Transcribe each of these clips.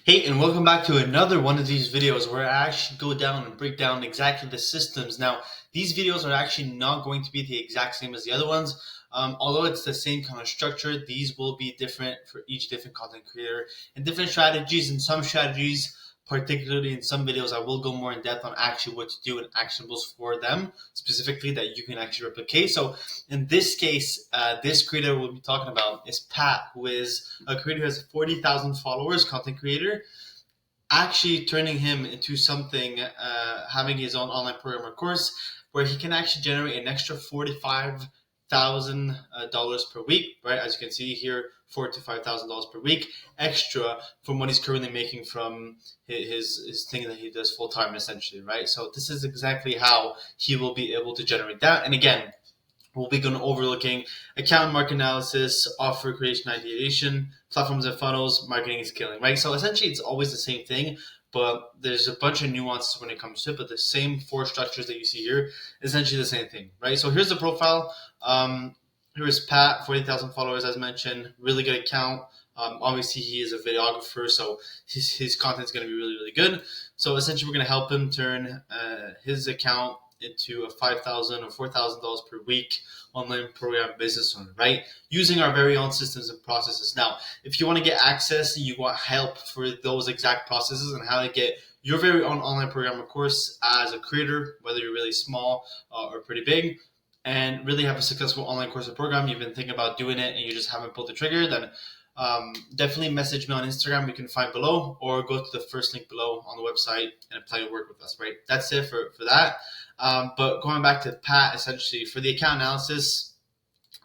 Hey, and welcome back to another one of these videos where I actually go down and break down exactly the systems. Now, these videos are actually not going to be the exact same as the other ones. Although it's the same kind of structure, these will be different for each different content creator and different strategies. And some strategies, particularly in some videos, I will go more in depth on actually what to do and actionables for them specifically that you can actually replicate. So in this case, this creator we'll be talking about is Pat, who is a creator who has 40,000 followers, content creator, actually turning him into something, having his own online program or course where he can actually generate an extra $45,000 per week, right? As you can see here, $4,000 to $5,000 per week extra from what he's currently making from his thing that he does full time, essentially, right? So this is exactly how he will be able to generate that. And again, we'll be going overlooking account market analysis, offer creation, ideation, platforms and funnels, marketing and scaling, right? So essentially, it's always the same thing, but there's a bunch of nuances when it comes to it. But the same four structures that you see here, essentially the same thing, right? So here's the profile. Here's Pat, 40,000 followers, as mentioned, really good account. Obviously, he is a videographer, so his content is going to be really, really good. So essentially, we're going to help him turn his account into a $5,000 or $4,000 per week online program business owner, right? Using our very own systems and processes. Now, if you want to get access and you want help for those exact processes and how to get your very own online program or course as a creator, whether you're really small or pretty big, and really have a successful online course or program, you've been thinking about doing it and you just haven't pulled the trigger, then definitely message me on Instagram. You can find below, or go to the first link below on the website and apply to work with us, right? That's it for that. But going back to Pat, essentially for the account analysis,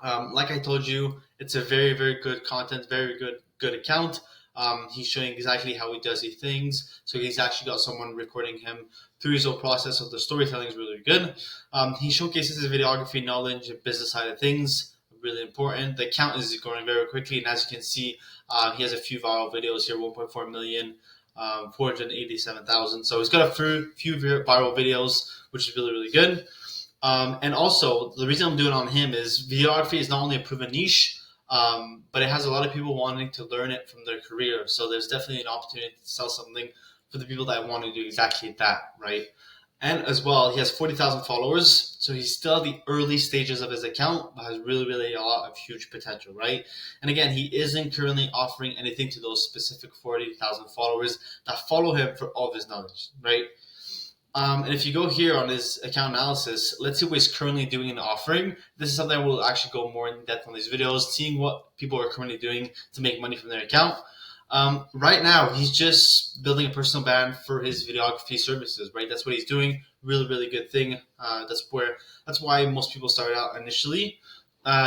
like I told you, it's a very, very good content, very good account. He's showing exactly how he does these things. So he's actually got someone recording him through his whole process. So the storytelling is really good. He showcases his videography knowledge and business side of things. Really important. The account is growing very quickly, and as you can see, he has a few viral videos here, 1.4 million, 487,000. So he's got a few viral videos, which is really, really good. And also, the reason I'm doing it on him is videography is not only a proven niche, but it has a lot of people wanting to learn it from their career. So there's definitely an opportunity to sell something for the people that want to do exactly that, right? And as well, he has 40,000 followers, so he's still at the early stages of his account, but has really, really a lot of huge potential, right? And again, he isn't currently offering anything to those specific 40,000 followers that follow him for all of his knowledge, right? And if you go here on his account analysis, let's see what he's currently doing and offering. This is something we'll actually go more in depth on these videos, seeing what people are currently doing to make money from their account. Right now, he's just building a personal brand for his videography services, right? That's what he's doing. Really, really good thing. That's why most people started out initially.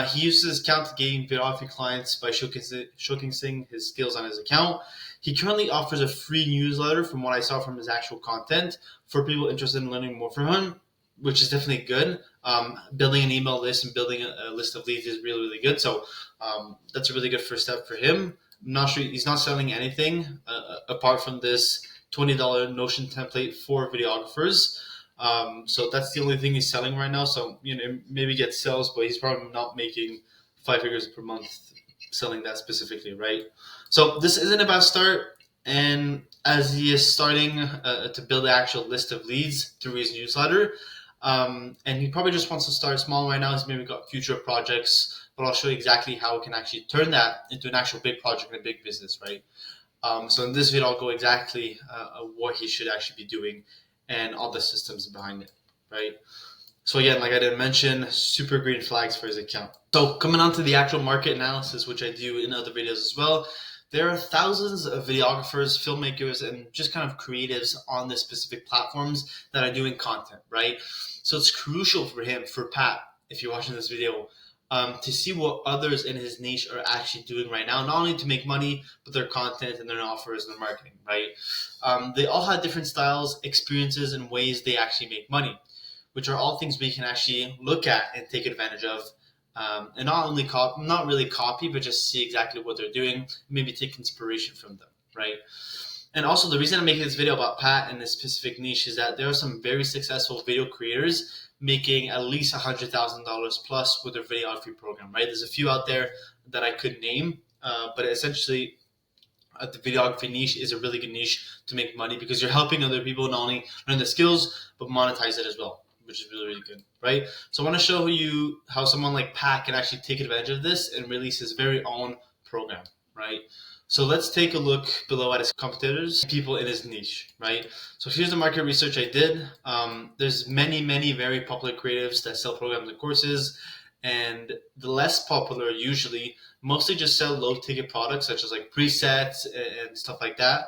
He uses his account to gain videography clients by showcasing his skills on his account. He currently offers a free newsletter from what I saw from his actual content for people interested in learning more from him, which is definitely good. Building an email list and building a list of leads is really, really good. So that's a really good first step for him. I'm not sure he's not selling anything apart from this $20 Notion template for videographers. So that's the only thing he's selling right now. So maybe get sales, but he's probably not making 5 figures per month selling that specifically, right? So this isn't about start, and as he is starting to build the actual list of leads through his newsletter, and he probably just wants to start small right now. He's maybe got future projects, but I'll show you exactly how we can actually turn that into an actual big project and a big business, right? So in this video, I'll go exactly what he should actually be doing and all the systems behind it, right? So again, like I did mention, super green flags for his account. So coming on to the actual market analysis, which I do in other videos as well, there are thousands of videographers, filmmakers, and just kind of creatives on the specific platforms that are doing content, right? So it's crucial for him, for Pat, if you're watching this video, to see what others in his niche are actually doing right now, not only to make money, but their content and their offers and their marketing, right? They all have different styles, experiences, and ways they actually make money, which are all things we can actually look at and take advantage of. And not really copy, but just see exactly what they're doing, maybe take inspiration from them, right? And also, the reason I'm making this video about Pat and this specific niche is that there are some very successful video creators making at least $100,000 plus with their videography program, right? There's a few out there that I could name, but essentially, The videography niche is a really good niche to make money because you're helping other people not only learn the skills but monetize it as well, which is really, really good, right? So I want to show you how someone like Pat can actually take advantage of this and release his very own program, right? So let's take a look below at his competitors, people in his niche, right? So here's the market research I did. There's many very popular creatives that sell programs and courses, and the less popular usually mostly just sell low ticket products such as like presets and stuff like that.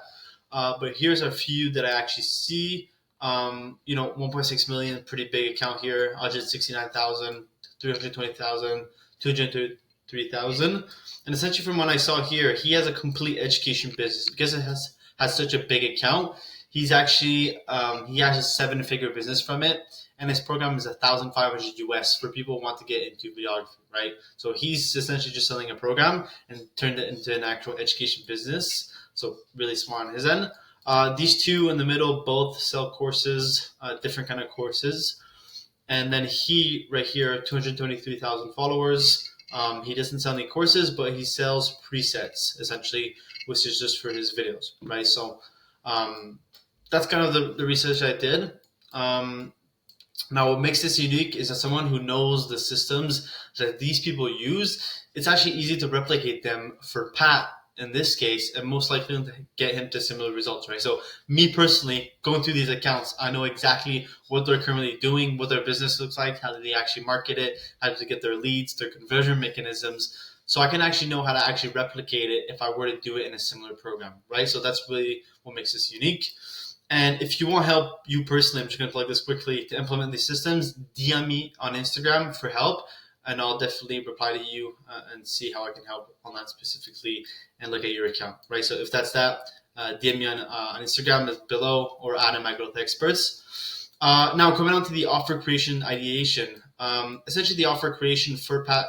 But here's a few that I actually see. 1.6 million, pretty big account here. 169,000, 320,000, 233,000. And essentially, from what I saw here, he has a complete education business because it has such a big account. He's actually he has a 7-figure business from it, and his program is 1,500 US for people who want to get into videography, right? So he's essentially just selling a program and turned it into an actual education business. So really smart on his end. These two in the middle both sell courses, different kind of courses. And then he right here, 223,000 followers. He doesn't sell any courses, but he sells presets essentially, which is just for his videos, right? So that's kind of the research I did. Now, what makes this unique is that someone who knows the systems that these people use, it's actually easy to replicate them for Pat in this case, and most likely to get him to similar results, right? So me personally, going through these accounts, I know exactly what they're currently doing, what their business looks like, how do they actually market it, how do they get their leads, their conversion mechanisms. So I can actually know how to actually replicate it if I were to do it in a similar program, right? So that's really what makes this unique. And if you want help, you personally, I'm just going to plug this quickly, to implement these systems, DM me on Instagram for help, and I'll definitely reply to you and see how I can help on that specifically and look at your account, right? So if that's that, DM me on Instagram below or Adam My Growth Experts. Now, coming on to the offer creation ideation. Essentially, the offer creation for Pat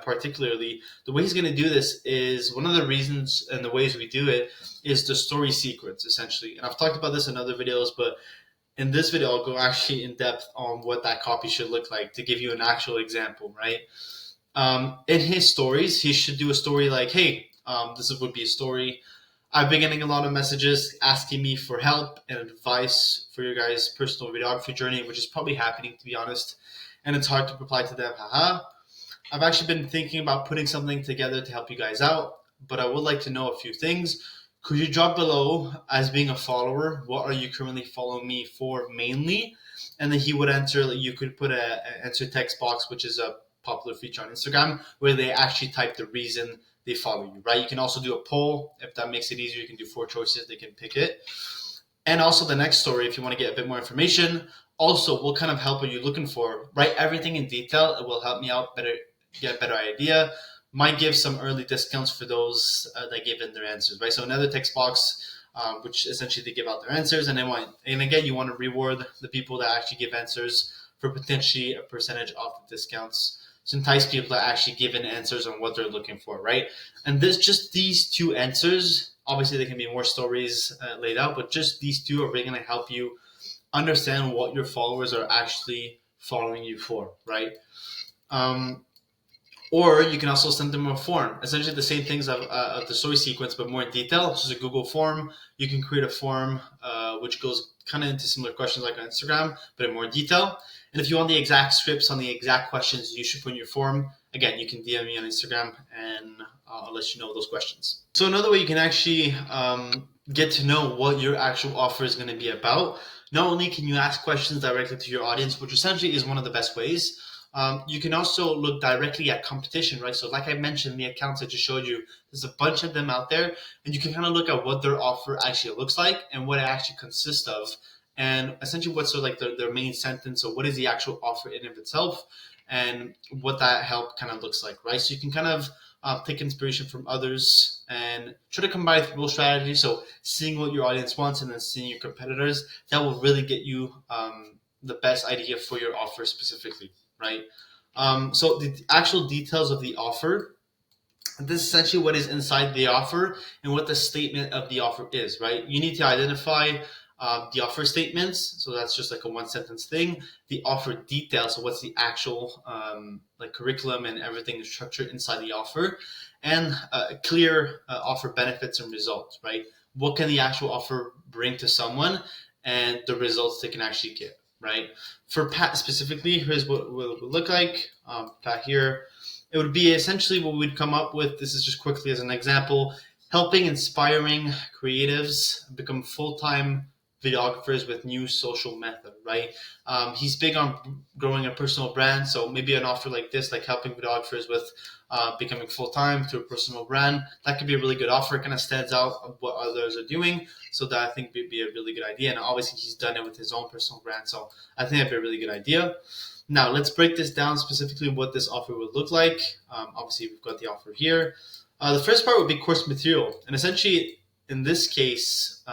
particularly, the way he's going to do this is one of the reasons and the ways we do it is the story sequence, essentially. And I've talked about this in other videos, but in this video, I'll go actually in depth on what that copy should look like to give you an actual example, right? In his stories, he should do a story like, hey, would be a story. I've been getting a lot of messages asking me for help and advice for your guys' personal videography journey, which is probably happening, to be honest. And it's hard to reply to them, haha. I've actually been thinking about putting something together to help you guys out, but I would like to know a few things. Could you drop below, as being a follower, what are you currently following me for mainly? And then he would answer, you could put an answer text box, which is a popular feature on Instagram, where they actually type the reason they follow you, right? You can also do a poll. If that makes it easier, you can do 4 choices. They can pick it. And also the next story, if you want to get a bit more information. Also, what kind of help are you looking for? Write everything in detail. It will help me out better, get a better idea. Might give some early discounts for those that give in their answers, right? So another text box, which essentially they give out their answers, and again, you want to reward the people that actually give answers for potentially a percentage off the discounts to entice people to actually give in answers on what they're looking for, right? And these 2 answers, obviously there can be more stories laid out, but just these 2 are really going to help you understand what your followers are actually following you for, right? Or you can also send them a form, essentially the same things of the story sequence, but more in detail. It's just a Google form. You can create a form which goes kind of into similar questions like on Instagram, but in more detail. And if you want the exact scripts on the exact questions you should put in your form, again, you can DM me on Instagram and I'll let you know those questions. So another way you can actually get to know what your actual offer is going to be about, not only can you ask questions directly to your audience, which essentially is one of the best ways, you can also look directly at competition, right? So like I mentioned, the accounts I just showed you, there's a bunch of them out there, and you can kind of look at what their offer actually looks like and what it actually consists of, and essentially what's sort of like their main sentence. So what is the actual offer in of itself, and what that help kind of looks like, right? So you can kind of take inspiration from others and try to combine both strategies. So seeing what your audience wants and then seeing your competitors, that will really get you the best idea for your offer specifically, right? So the actual details of the offer, this is essentially what is inside the offer and what the statement of the offer is, right? You need to identify The offer statements, so that's just like a one sentence thing. The offer details, so what's the actual like curriculum and everything is structured inside the offer, and clear offer benefits and results, right? What can the actual offer bring to someone, and the results they can actually get, right? For Pat specifically, here's what it would look like. Pat here, it would be essentially what we'd come up with. This is just quickly as an example, helping inspiring creatives become full-time videographers with new social method, right? He's big on growing a personal brand, so maybe an offer like this, like helping videographers with becoming full-time through a personal brand, that could be a really good offer. It kind of stands out of what others are doing, so that I think would be a really good idea. And obviously he's done it with his own personal brand, so I think that'd be a really good idea. Now let's break this down specifically what this offer would look like. Obviously we've got the offer here. The first part would be course material, and essentially in this case,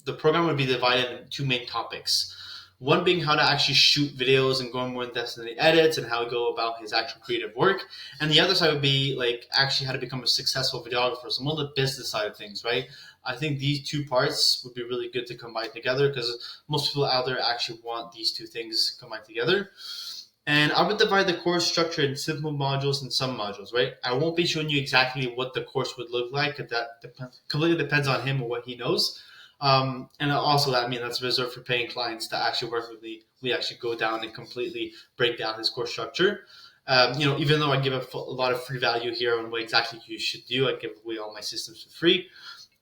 the program would be divided into two main topics. One being how to actually shoot videos and go more in depth in the edits and how to go about his actual creative work. And the other side would be like actually how to become a successful videographer, so more the business side of things, right? I think these two parts would be really good to combine together because most people out there actually want these two things combined together. And I would divide the course structure in simple modules and some modules, right? I won't be showing you exactly what the course would look like because that completely depends on him and what he knows. And also that's reserved for paying clients to actually work with me. We actually go down and completely break down his course structure. Even though I give a lot of free value here on what exactly you should do, I give away all my systems for free.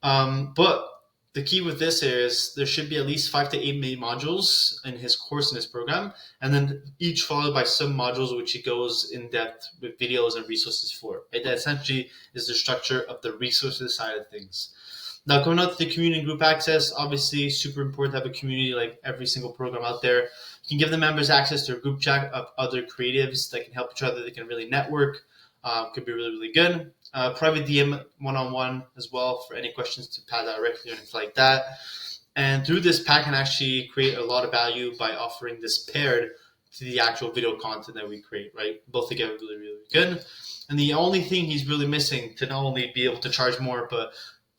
But the key with this is there should be at least 5 to 8 main modules in his course, in his program, and then each followed by some modules which he goes in depth with videos and resources for. Right? That essentially is the structure of the resources side of things. Now, coming out to the community group access, obviously super important to have a community like every single program out there. You can give the members access to a group chat of other creatives that can help each other. They can really network. Could be really, really good. Private DM one-on-one as well for any questions to Pat directly or anything like that. And through this, Pat can actually create a lot of value by offering this paired to the actual video content that we create, right? Both together really, really good. And the only thing he's really missing to not only be able to charge more, but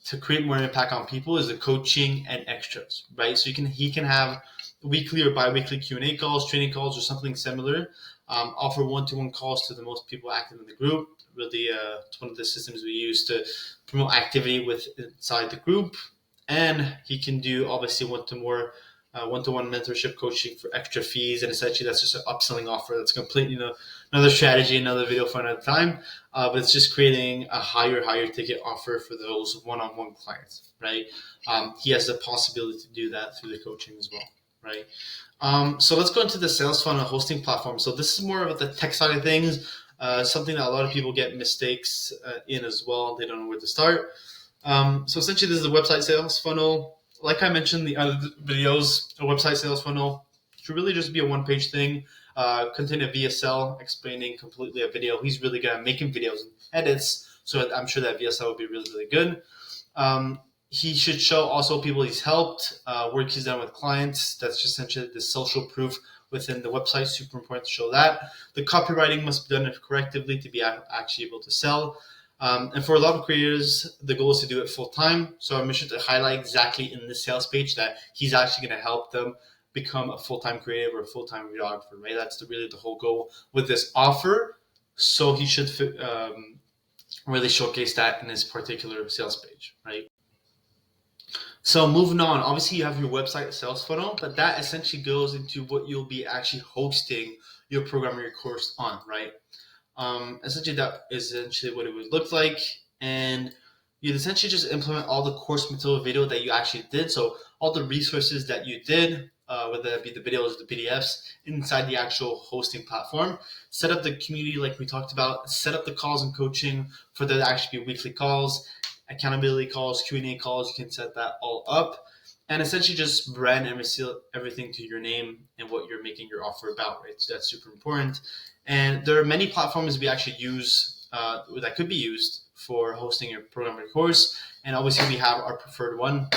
to create more impact on people is the coaching and extras, right? So he can have weekly or bi-weekly Q&A calls, training calls, or something similar. Offer one-to-one calls to the most people active in the group. Really, it's one of the systems we use to promote activity inside the group. And he can do obviously one-to-one mentorship coaching for extra fees. And essentially that's just an upselling offer. That's completely another strategy, another video for another time. But it's just creating a higher ticket offer for those one-on-one clients, right? He has the possibility to do that through the coaching as well, right? So let's go into the sales funnel hosting platform. So this is more of the tech side of things, something that a lot of people get mistakes in as well. They don't know where to start. So essentially this is the website sales funnel. Like I mentioned, the other videos, a website sales funnel should really just be a one-page thing. Contain a VSL explaining completely a video. He's really good at making videos and edits, so I'm sure that VSL will be really, really good. He should show also people he's helped, work he's done with clients. That's just essentially the social proof within the website. Super important to show that. The copywriting must be done correctly to be actually able to sell. And for a lot of creators, the goal is to do it full time. So I'm sure to highlight exactly in the sales page that he's actually going to help them become a full-time creative or a full-time videographer, right? That's really the whole goal with this offer. So he should really showcase that in his particular sales page, right? So moving on, obviously you have your website sales funnel, but that essentially goes into what you'll be actually hosting your program or your course on, right? Essentially that is essentially what it would look like. And you'd essentially just implement all the course material video that you actually did. So all the resources that you did, whether that be the videos or the PDFs, inside the actual hosting platform. Set up the community like we talked about. Set up the calls and coaching for there to actually be weekly calls, accountability calls, Q&A calls. You can set that all up. And essentially just brand everything to your name and what you're making your offer about, right? So that's super important. And there are many platforms we actually use that could be used for hosting your program or course. And obviously we have our preferred one,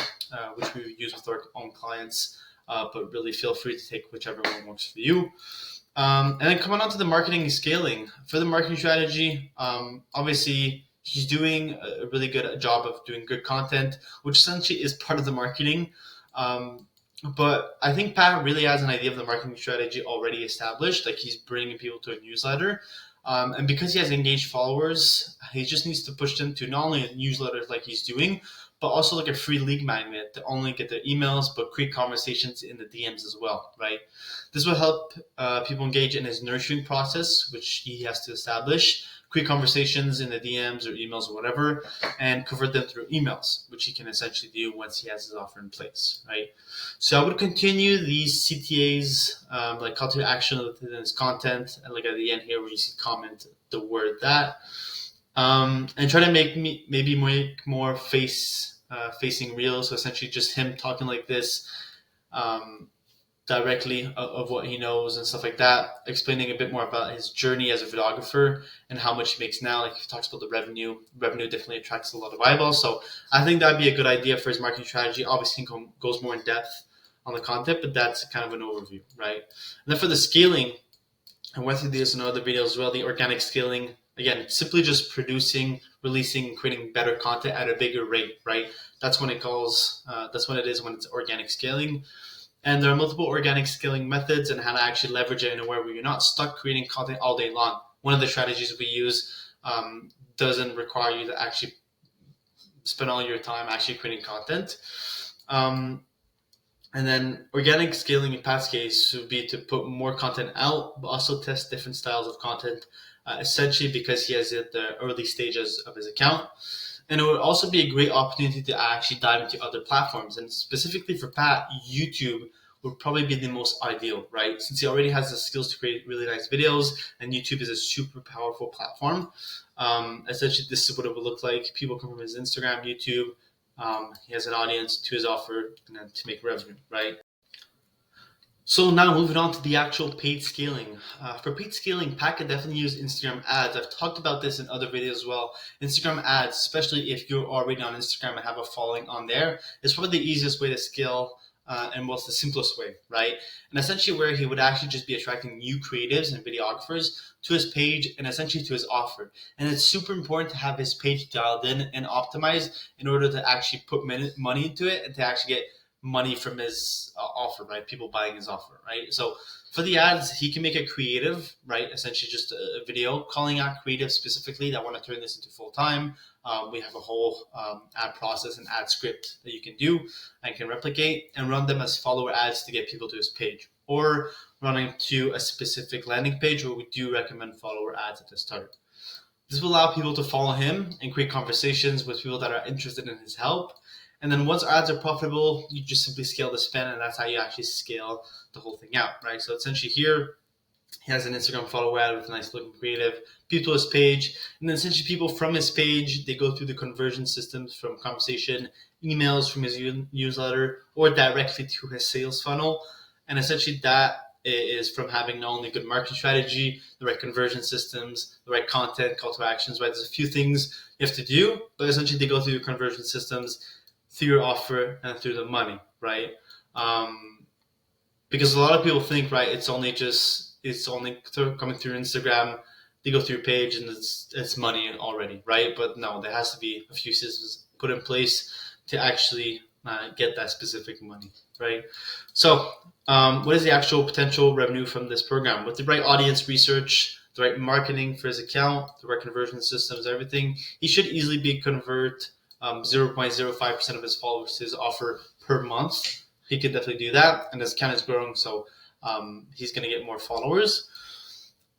which we use with our own clients, but really feel free to take whichever one works for you. And then coming on to the marketing and scaling. For the marketing strategy, obviously he's doing a really good job of doing good content, which essentially is part of the marketing. But I think Pat really has an idea of the marketing strategy already established. Like he's bringing people to a newsletter. And because he has engaged followers, he just needs to push them to not only a newsletter like he's doing, but also like a free lead magnet to only get their emails, but create conversations in the DMs as well, right? This will help people engage in his nurturing process, which he has to establish, create conversations in the DMs or emails or whatever, and convert them through emails, which he can essentially do once he has his offer in place, right? So I would continue these CTAs, like call to action within his content, and like at the end here where you see comment the word that, and try to make more facing reels. So essentially just him talking like this, directly of what he knows and stuff like that, explaining a bit more about his journey as a videographer and how much he makes now. Like he talks about the revenue. Revenue definitely attracts a lot of eyeballs. So I think that'd be a good idea for his marketing strategy. Obviously, he goes more in depth on the content, but that's kind of an overview, right? And then for the scaling, I went through this in other videos as well. The organic scaling, again, simply just producing, releasing, and creating better content at a bigger rate, right? That's when it calls. That's what it is when it's organic scaling. And there are multiple organic scaling methods and how to actually leverage it in a way where you're not stuck creating content all day long. One of the strategies we use doesn't require you to actually spend all your time actually creating content. And then organic scaling in Pat's case would be to put more content out, but also test different styles of content, essentially because he has at the early stages of his account. And it would also be a great opportunity to actually dive into other platforms. And specifically for Pat, YouTube would probably be the most ideal, right? Since he already has the skills to create really nice videos, and YouTube is a super powerful platform. Essentially, this is what it would look like. People come from his Instagram, YouTube. He has an audience to his offer and then to make revenue, right? So now moving on to the actual paid scaling. For paid scaling, Pat can definitely use Instagram ads. I've talked about this in other videos as well. Instagram ads, especially if you're already on Instagram and have a following on there, is probably the easiest way to scale and what's the simplest way, right? And essentially where he would actually just be attracting new creatives and videographers to his page and essentially to his offer. And it's super important to have his page dialed in and optimized in order to actually put money into it and to actually get money from his offer, right? People buying his offer, right? So for the ads, he can make a creative, right? Essentially just a video calling out creative specifically that want to turn this into full time. We have a whole ad process and ad script that you can do and can replicate and run them as follower ads to get people to his page, or running to a specific landing page where we do recommend follower ads at the start. This will allow people to follow him and create conversations with people that are interested in his help. And then once ads are profitable, you just simply scale the spend, and that's how you actually scale the whole thing out, right? So essentially here, he has an Instagram follow ad with a nice looking creative, people to his page, and then essentially people from his page, they go through the conversion systems from conversation, emails from his newsletter, or directly to his sales funnel. And essentially that is from having not only good marketing strategy, the right conversion systems, the right content, call to actions, right? There's a few things you have to do, but essentially they go through your conversion systems, through your offer, and through the money, right? Because a lot of people think, right, it's only coming through Instagram, they go through your page and it's money already, right? But no, there has to be a few systems put in place to actually get that specific money, right? So what is the actual potential revenue from this program? With the right audience research, the right marketing for his account, the right conversion systems, everything, he should easily be convert 0.05% of his followers to his offer per month. He could definitely do that, and his account is growing, so he's going to get more followers.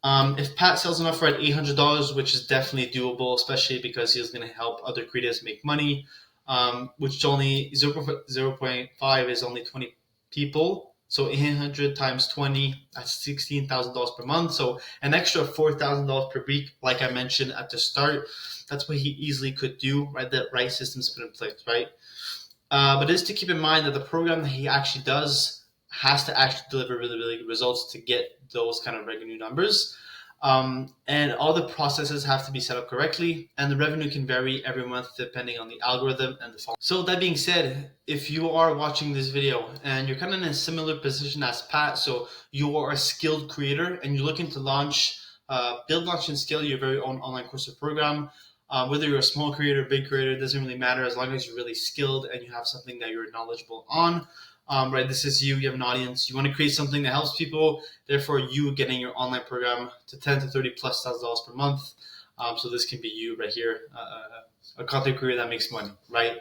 If Pat sells an offer at $800, which is definitely doable, especially because he's going to help other creators make money, which only 0.5 is only 20 people. So 800 times 20, that's $16,000 per month. So an extra $4,000 per week, like I mentioned at the start, that's what he easily could do, right? The right systems put in place, right? But is to keep in mind that the program that he actually does has to actually deliver really, really good results to get those kind of revenue numbers. And all the processes have to be set up correctly, and the revenue can vary every month depending on the algorithm and the follow. So that being said, if you are watching this video and you're kind of in a similar position as Pat, so you are a skilled creator and you're looking to launch, build, launch, and scale your very own online course or program, Whether you're a small creator, big creator, it doesn't really matter as long as you're really skilled and you have something that you're knowledgeable on. Right, this is you. You have an audience. You want to create something that helps people. Therefore, you getting your online program to 10 to 30 plus $1,000 per month. So this can be you right here, a content creator that makes money, right?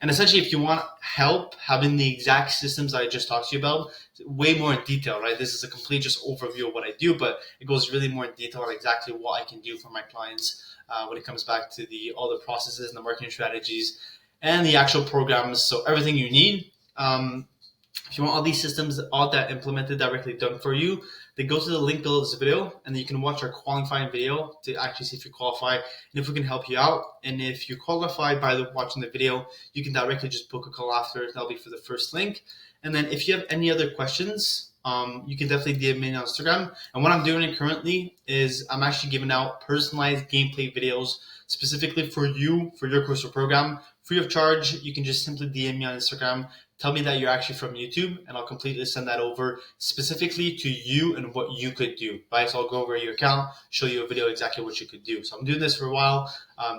And essentially, if you want help having the exact systems I just talked to you about, way more in detail, right? This is a complete just overview of what I do, but it goes really more in detail on exactly what I can do for my clients when it comes back to all the processes and the marketing strategies and the actual programs. So everything you need. If you want all these systems, all that implemented directly done for you, then go to the link below this video, and then you can watch our qualifying video to actually see if you qualify and if we can help you out. And if you qualify by watching the video, you can directly just book a call after. That'll be for the first link. And then if you have any other questions, you can definitely DM me on Instagram. And what I'm doing currently is I'm actually giving out personalized gameplay videos specifically for you, for your course or program, free of charge. You can just simply DM me on Instagram. Tell me that you're actually from YouTube, and I'll completely send that over specifically to you and what you could do, right? So I'll go over your account, show you a video exactly what you could do. So I'm doing this for a while.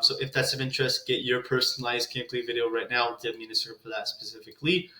So if that's of interest, get your personalized gameplay video right now. DM me on Instagram for that specifically.